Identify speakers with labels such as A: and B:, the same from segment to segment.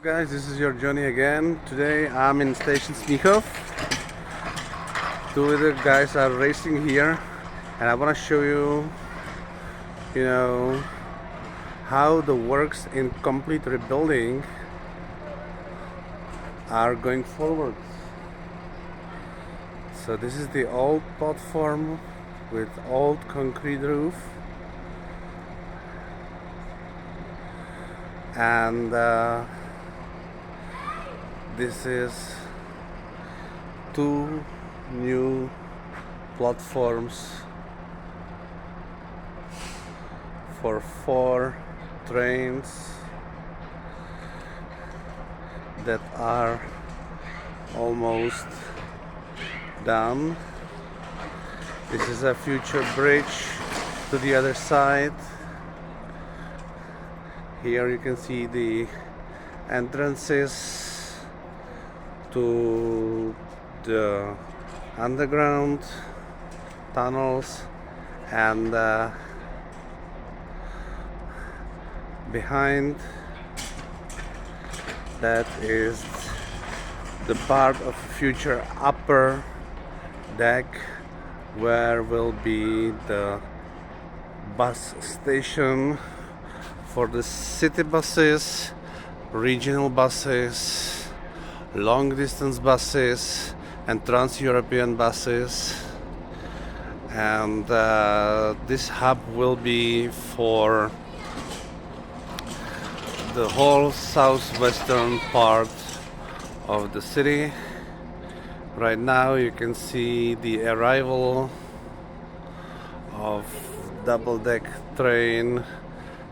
A: Guys, this is your Johnny again. Today I'm in station Smichov. Two other guys are racing here, and I want to show you, you know, how the works in complete rebuilding are going forward. So this is the old platform with old concrete roof, and this is two new platforms for 4 trains that are almost done. This is a future bridge to the other side. Here you can see the entrances to the underground tunnels, and behind that is the part of future upper deck where will be the bus station for the city buses, regional buses, long distance buses and trans-European buses. And this hub will be for the whole southwestern part of the city. Right now you can see the arrival of double-deck train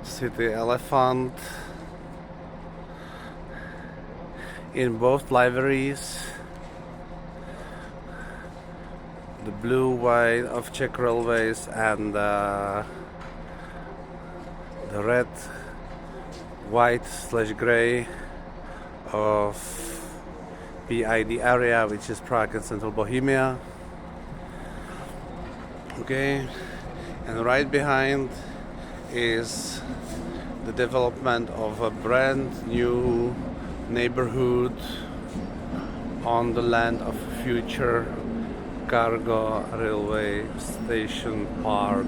A: City Elephant in both liveries, the blue white of Czech Railways and the red white / gray of PID area, which is Prague and Central Bohemia. Okay, and right behind is the development of a brand new neighborhood on the land of future cargo railway station part.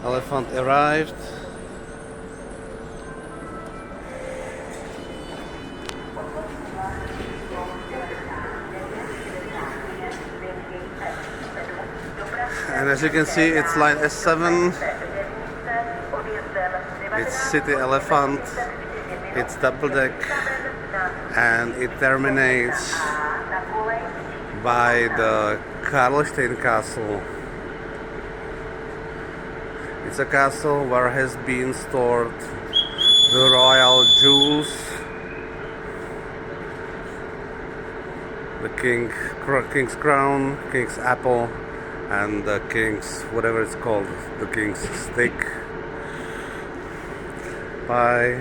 A: Elephant arrived. And as you can see, it's line S7. It's City Elephant. It's double deck, and it terminates by the Karlstein Castle. It's a castle where has been stored the royal jewels, the king's crown, king's apple, and the king's whatever it's called, the king's stick. By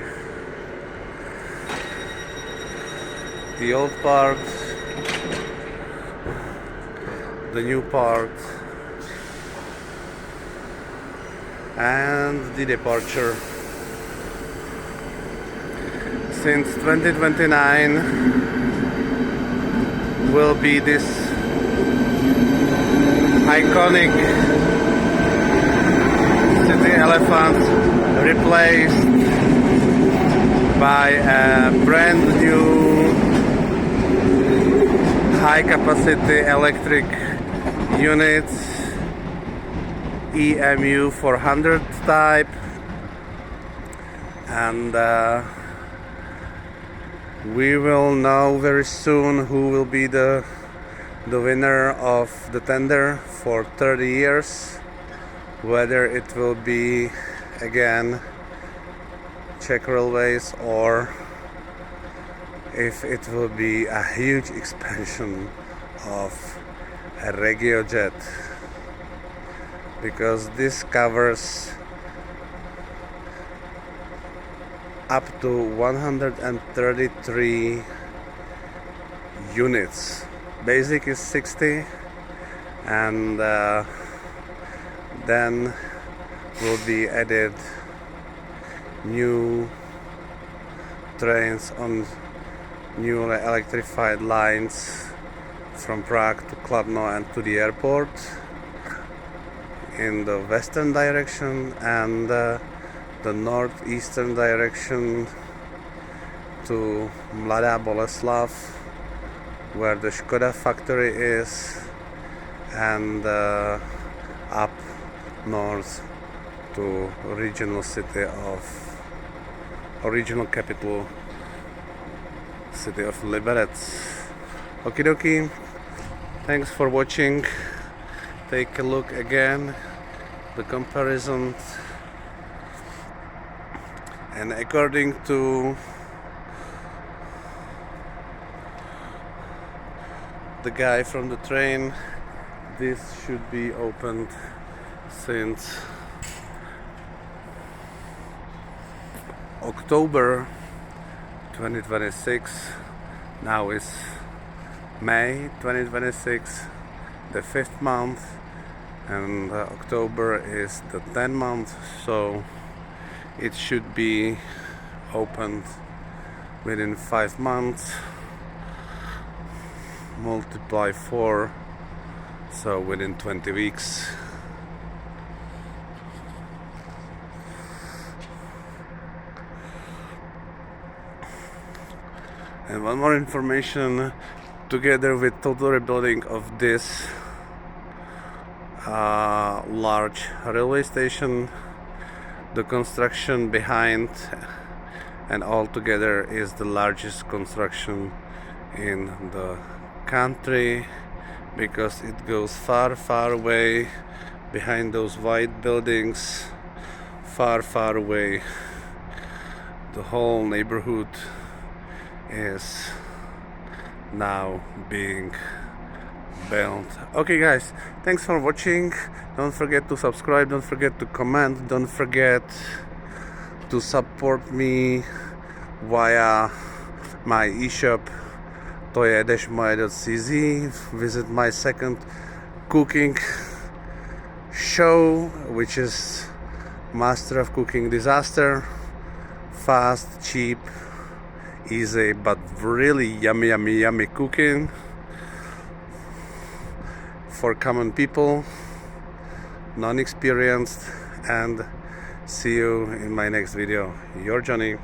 A: the old part, the new part, and the departure. Since 2029 will be this iconic City Elephant replaced by a brand new high capacity electric units, EMU 400 type, and we will know very soon who will be the winner of the tender for 30 years, whether it will be again Czech Railways or if it will be a huge expansion of a RegioJet, because this covers up to 133 units. Basic is 60, and then will be added new trains on newly electrified lines from Prague to Kladno and to the airport in the western direction, and the northeastern direction to Mladá Boleslav, where the Škoda factory is, and up north to regional capital city of Liberec. Okie dokie, thanks for watching. Take a look again, the comparison, and according to the guy from the train, this should be opened since October 2026. Now is May 2026, the 5th month, and October is the 10th month, so it should be opened within 5 months. Multiply 4, so within 20 weeks. And one more information, together with total rebuilding of this large railway station, the construction behind and all together is the largest construction in the country, because it goes far away behind those white buildings, far away. The whole neighborhood is now being built. Okay guys, thanks for watching. Don't forget to subscribe, don't forget to comment, don't forget to support me via my eShop toje-moje.cz. Visit my second cooking show, which is Master of Cooking Disaster. Fast, cheap, easy, but really yummy cooking for common people, non-experienced. And see you in my next video. Your Johnny.